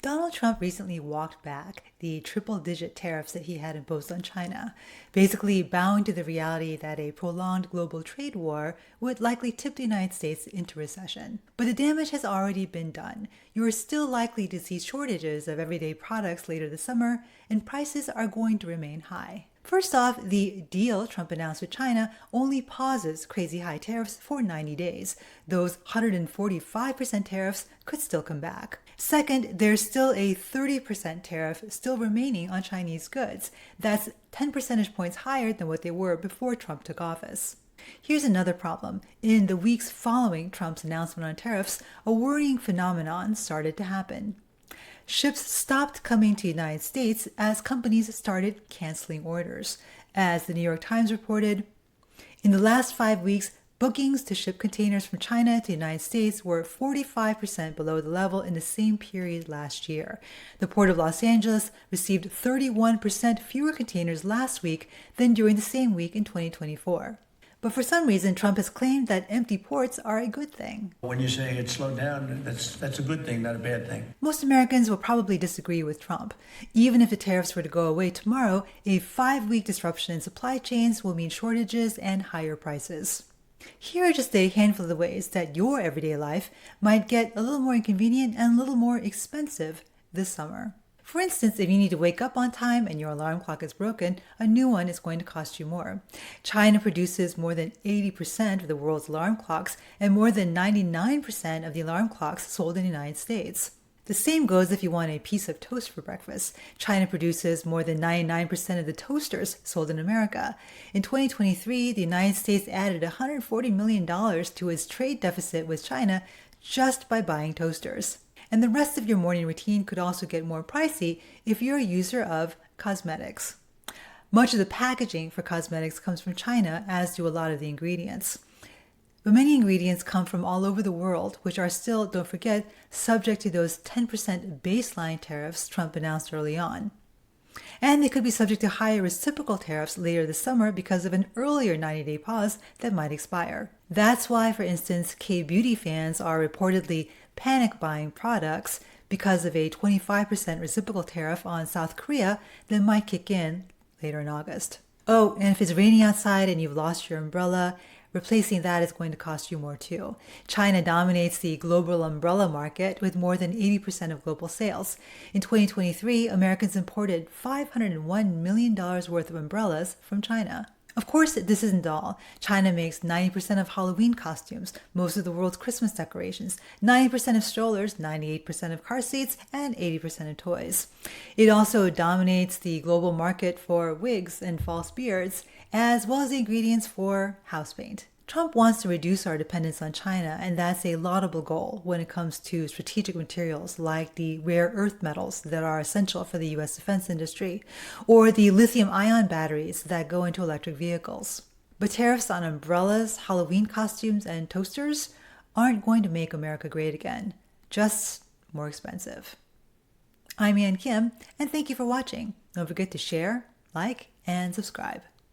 Donald Trump recently walked back the triple-digit tariffs that he had imposed on China, basically bowing to the reality that a prolonged global trade war would likely tip the United States into recession. But the damage has already been done. You are still likely to see shortages of everyday products later this summer, and prices are going to remain high. First off, the deal Trump announced with China only pauses crazy high tariffs for 90 days. Those 145% tariffs could still come back. Second, there's still a 30% tariff still remaining on Chinese goods. That's 10 percentage points higher than what they were before Trump took office. Here's another problem. In the weeks following Trump's announcement on tariffs, a worrying phenomenon started to happen. Ships stopped coming to the United States as companies started canceling orders. As the New York Times reported, in the last 5 weeks, bookings to ship containers from China to the United States were 45% below the level in the same period last year. The Port of Los Angeles received 31% fewer containers last week than during the same week in 2024. But for some reason, Trump has claimed that empty ports are a good thing. When you're saying it slowed down, that's a good thing, not a bad thing. Most Americans will probably disagree with Trump. Even if the tariffs were to go away tomorrow, a 5-week disruption in supply chains will mean shortages and higher prices. Here are just a handful of the ways that your everyday life might get a little more inconvenient and a little more expensive this summer. For instance, if you need to wake up on time and your alarm clock is broken, a new one is going to cost you more. China produces more than 80% of the world's alarm clocks and more than 99% of the alarm clocks sold in the United States. The same goes if you want a piece of toast for breakfast. China produces more than 99% of the toasters sold in America. In 2023, the United States added $140 million to its trade deficit with China just by buying toasters. And the rest of your morning routine could also get more pricey if you're a user of cosmetics. Much of the packaging for cosmetics comes from China, as do a lot of the ingredients. But many ingredients come from all over the world, which are still, don't forget, subject to those 10% baseline tariffs Trump announced early on. And they could be subject to higher reciprocal tariffs later this summer because of an earlier 90-day pause that might expire. That's why, for instance, K-beauty fans are reportedly panic buying products because of a 25% reciprocal tariff on South Korea that might kick in later in August. Oh, and if it's raining outside and you've lost your umbrella, replacing that is going to cost you more too. China dominates the global umbrella market with more than 80% of global sales. In 2023, Americans imported $501 million worth of umbrellas from China. Of course, this isn't all. China makes 90% of Halloween costumes, most of the world's Christmas decorations, 90% of strollers, 98% of car seats, and 80% of toys. It also dominates the global market for wigs and false beards, as well as the ingredients for house paint. Trump wants to reduce our dependence on China, and that's a laudable goal when it comes to strategic materials like the rare earth metals that are essential for the U.S. defense industry, or the lithium-ion batteries that go into electric vehicles. But tariffs on umbrellas, Halloween costumes, and toasters aren't going to make America great again, just more expensive. I'm Ann Kim, and thank you for watching. Don't forget to share, like, and subscribe.